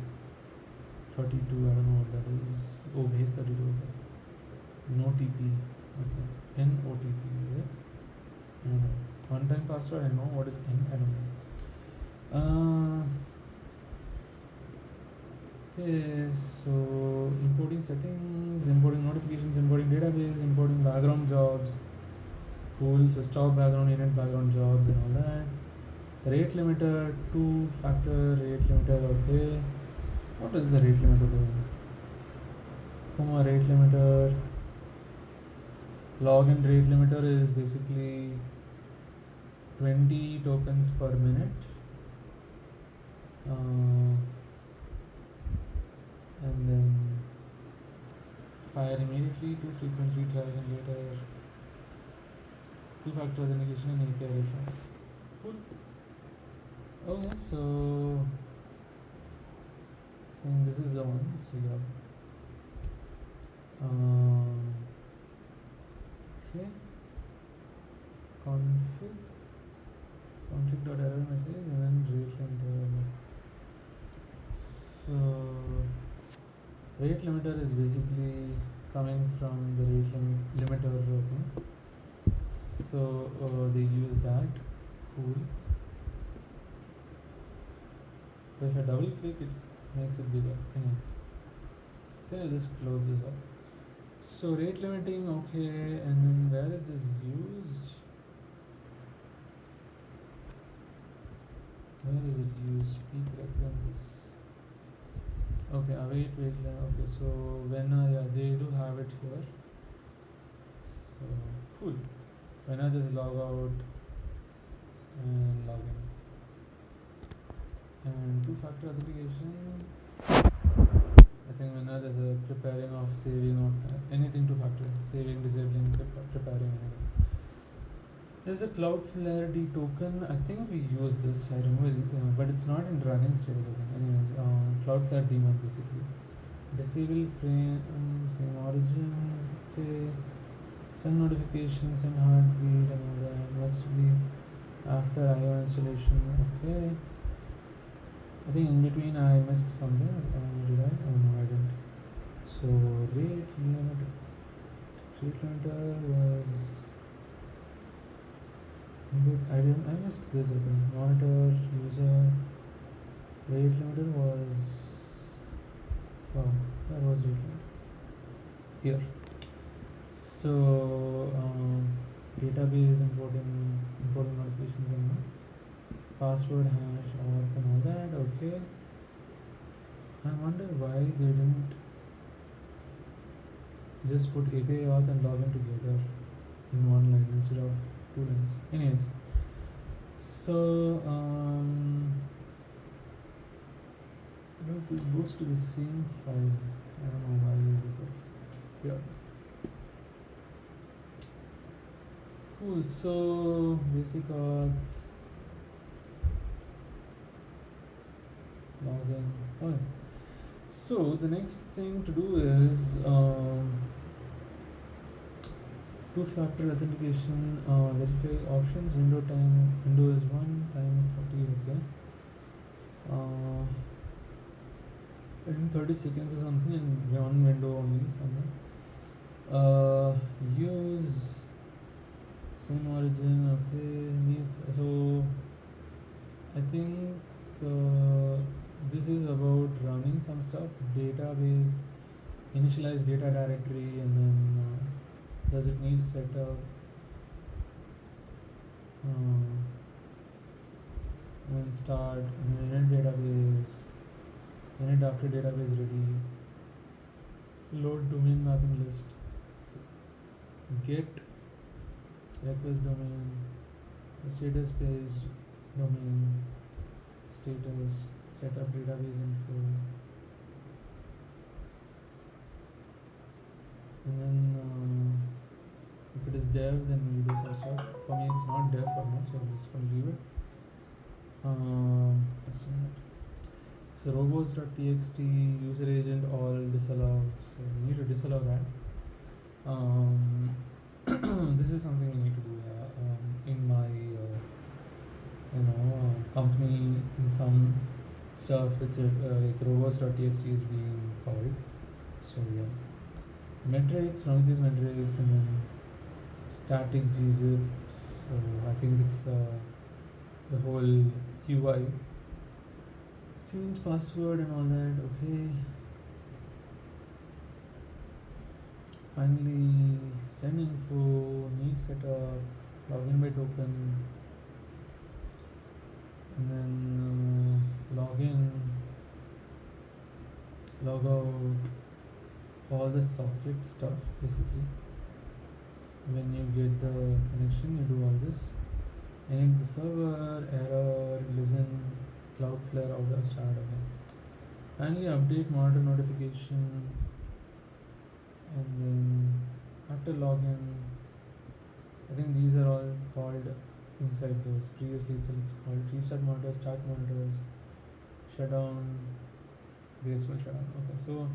32, I don't know what that is. Oh, base 32. Okay. No TP. Okay. NOTP is it? I don't know. One-time password. I know what is N. I don't know. Okay, so importing settings, importing notifications, importing database, importing background jobs. Cool. So stop background, init background jobs and all that. Rate limiter, two-factor rate limiter. Okay. What is the rate limiter doing? Kuma rate limiter. Login rate limiter is basically 20 tokens per minute. And then fire immediately, too frequently, try again later. Two-factor authentication and API rate. Cool. Okay, so I think this is the one. So yeah. Okay. Config.error message and then rate limiter. So rate limiter is basically coming from the rate limiter thing. So they use that. Cool. So if I double click, it makes it bigger. Anyways, then I'll just close this up. So rate limiting, okay, and then where is this used? Where is it used? Peak references. Okay, await, wait, okay, so when yeah, they do have it here. So cool. When I just log out and log in. And two-factor authentication. I think when there's a preparing of saving or anything two-factor, saving, disabling, preparing anything. There's a Cloudflare token. I think we use this. I remember, but it's not in running status. I think. Anyways, Cloudflare daemon basically. Disable frame, same origin. Okay. Send notifications, send heartbeat, and all that. Must be after IO installation. Okay. I think in between I missed something. Did I? Oh no, I didn't. So rate limiter was. I missed this. I think monitor user rate limiter was. Oh, where was rate limiter? Here. So database importing notifications and password hash auth and all that. Okay, I wonder why they didn't just put API auth and login together in one line instead of two lines. Anyways, so because this goes to the same file. I don't know why they put it here. Cool. So basic auth login. Okay. So the next thing to do is two-factor authentication. Verify options. Window time. Window is 1. Time is 30. Okay. I think 30 seconds or something, and one window only. Something. Use same origin. Okay. Needs. So I think this is about running some stuff. Database. Initialize data directory, and then does it need setup? And then start init database. Init after database ready. Load domain mapping list. Get request domain. Status page domain. Status. Setup database info. And then if it is dev, then we do some stuff. For me, it's not dev for now, so I'm just going to leave it. Just a minute. So robots.txt user agent all disallow. So we need to disallow that. This is something we need to do in my company. In some stuff, it's like robots.txt is being called. So yeah, metrics, from these metrics, and then static gzip. So I think it's the whole UI. Change password and all that. Okay. Finally, send info, need setup, login by token, and then login, log out, all the socket stuff basically. When you get the connection, you do all this. End the server, error, listen, Cloudflare, order, start again. Finally, update monitor notification, and then after login, I think these are all called inside those. Previously, it's called restart monitor, start monitors, shutdown, graceful shutdown. Okay, so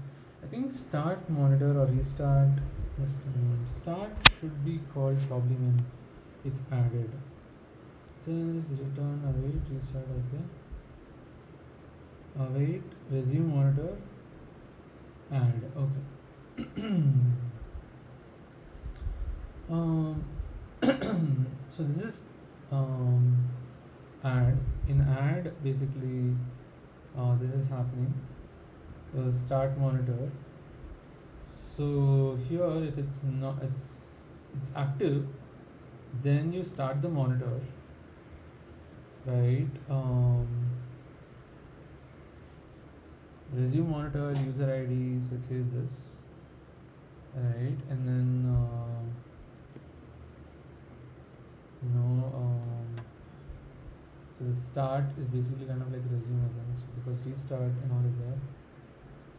I think start monitor or restart. Start should be called probably when it's added. It says return, await, restart. Okay. Await, resume monitor, add. Okay. So this is add. In add, basically, this is happening. Start monitor. So here, if it's not it's active, then you start the monitor, right? Resume monitor user ID. So it says this, right? And then so the start is basically kind of like resume, I think, so because restart and all is there,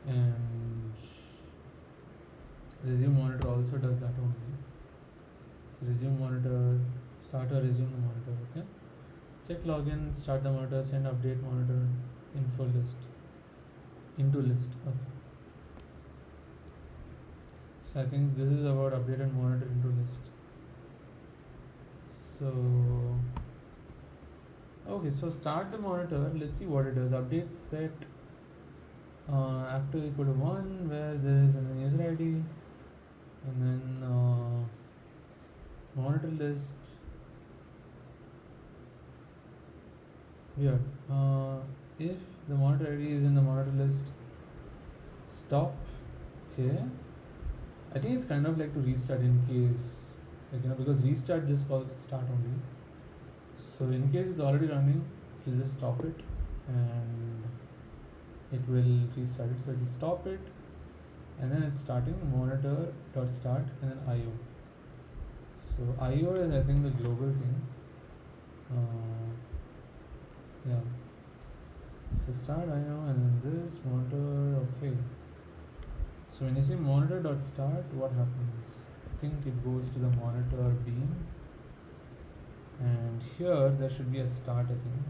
and resume monitor also does that only. So resume monitor, start or resume the monitor. Okay. Check login, start the monitor, send update monitor, info list, into list. Okay. So I think this is about updated monitor into list. So okay, so start the monitor. Let's see what it does. Update set active equal to 1, where there is an user ID, and then monitor list. Here, if the monitor ID is in the monitor list, stop. Okay. I think it's kind of like to restart in case like, because restart just calls start only. So in case it's already running, we'll just stop it and it will restart it. So it'll stop it and then it's starting monitor dot start and then IO. So IO is, I think, the global thing. Yeah. So start IO and then this monitor. Okay. So when you say monitor dot start, what happens? I think it goes to the monitor beam, and here there should be a start. I think.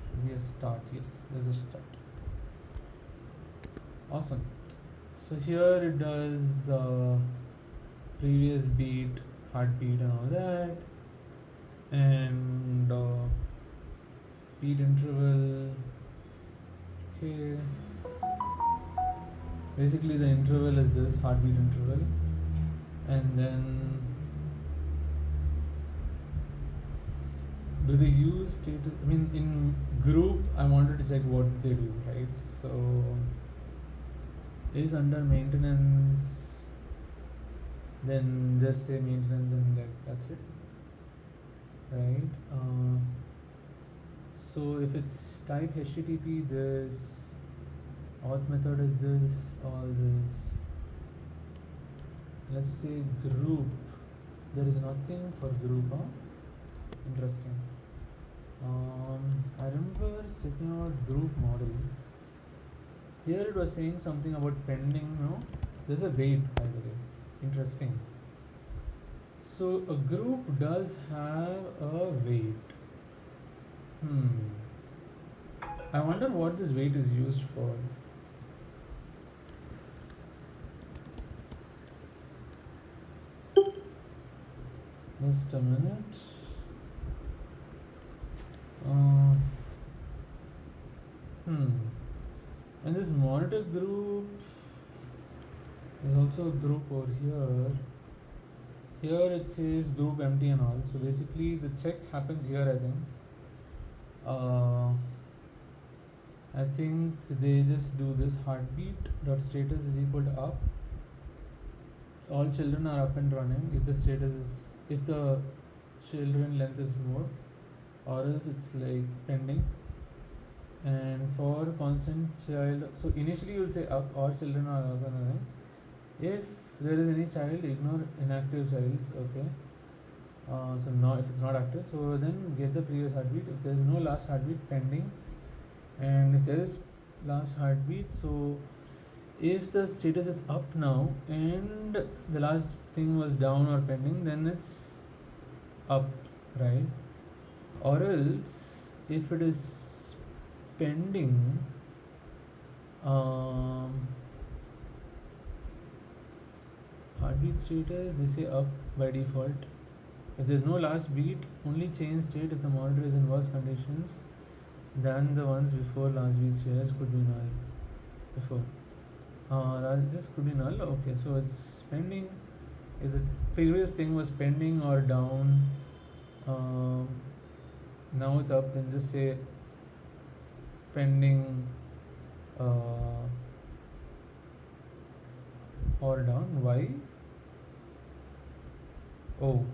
Should be a start. Yes, there's a start. Awesome. So here it does previous beat, heartbeat, and all that, and beat interval. Okay. Basically, the interval is this heartbeat interval, and then do they use status? I mean, in group, I wanted to check what they do, right? So is under maintenance, then just say maintenance and like that's it, right? So if it's type HTTP, this auth method is this, all this. Let's say group. There is nothing for group, huh? Interesting. I remember checking out group model. Here it was saying something about pending, no? There's a wait, by the way. Interesting. So a group does have a wait. I wonder what this wait is used for. Just a minute. And this monitor group, there's also a group over here. Here it says group empty and all. So basically the check happens here, I think. I think they just do this heartbeat dot status is equal to up. So all children are up and running. If the status is, if the children length is more, or else it's like pending. And for constant child, so initially you'll say up or children are up and running. If there is any child, ignore inactive childs. Okay. So now if it's not active, so then get the previous heartbeat. If there is no last heartbeat, pending. And if there is last heartbeat, so if the status is up now and the last thing was down or pending, then it's up, right? Or else if it is pending, heartbeat status, they say up by default. If there's no last beat, only change state if the monitor is in worse conditions than the ones before last beat status could be null. Before this could be null. Okay, so it's pending. If the previous thing was pending or down, now it's up, then just say pending or down. Why? Oh,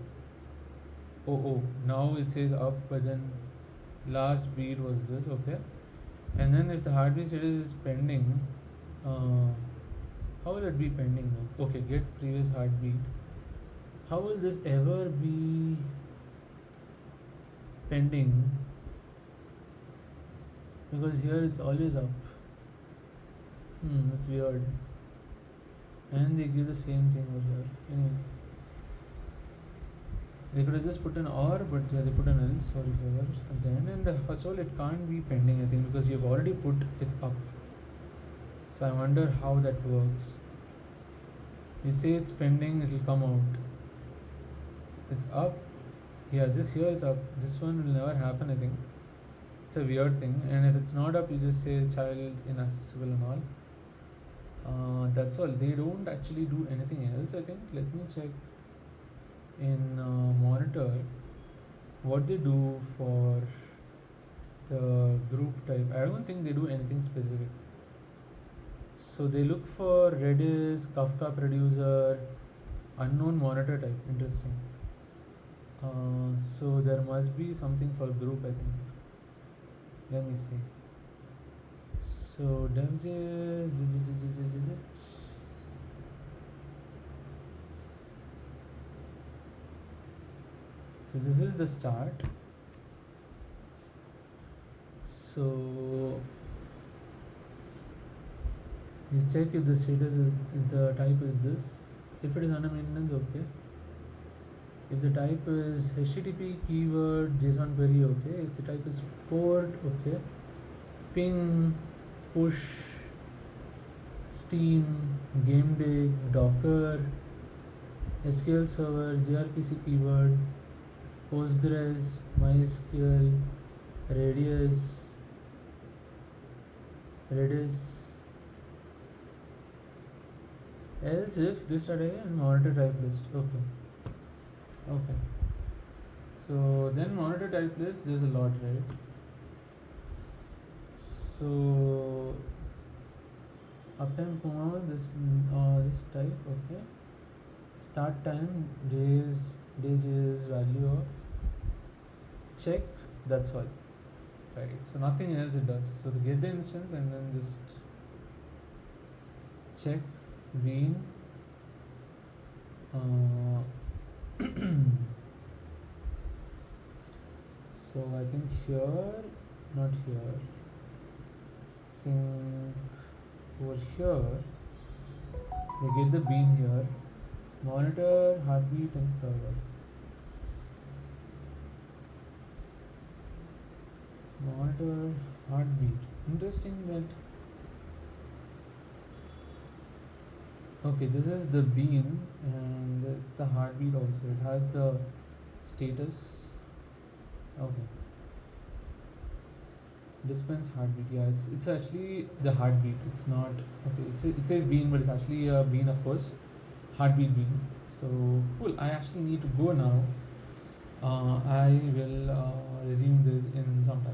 now it says up, but then last beat was this. Okay, and then if the heartbeat status is pending, how will it be pending now? Okay, get previous heartbeat. How will this ever be pending? Because here it's always up. It's weird. And they give the same thing over here. Anyways, they could have just put an or, but yeah, they put an else over here at the end. And first of all, it can't be pending, I think, because you've already put it's up. So I wonder how that works. You say it's pending, it will come out. It's up. Yeah, this here is up. This one will never happen, I think. It's a weird thing. And if it's not up, you just say child inaccessible and all. That's all. They don't actually do anything else, I think. Let me check in monitor what they do for the group type. I don't think they do anything specific. So they look for Redis, Kafka producer, unknown monitor type. Interesting. So there must be something for group, I think. Let me see. So dev.js. So this is the start. So you check if the status is the type is this. If it is under maintenance, okay. If the type is HTTP keyword JSON query, okay. If the type is port, okay. Ping, push, Steam, GameDig, Docker, SQL Server, gRPC keyword, Postgres, MySQL, Redis, else if this array and monitor type list. Okay. So then monitor type list, there's a lot, right? So uptime Kuma, this type, okay. Start time, days is value of check, that's all. Right. So nothing else it does. So they get the instance and then just check bean. So I think here, not here. I think over here they get the bean here. Monitor, heartbeat, and server. Monitor, heartbeat. Interesting that. Okay, this is the bean and it's the heartbeat also. It has the status. Okay. Dispense heartbeat. Yeah, it's actually the heartbeat. It's not okay. It says bean, but it's actually a bean, of course. Heartbeat bean. So cool. I actually need to go now. I will resume this in some time.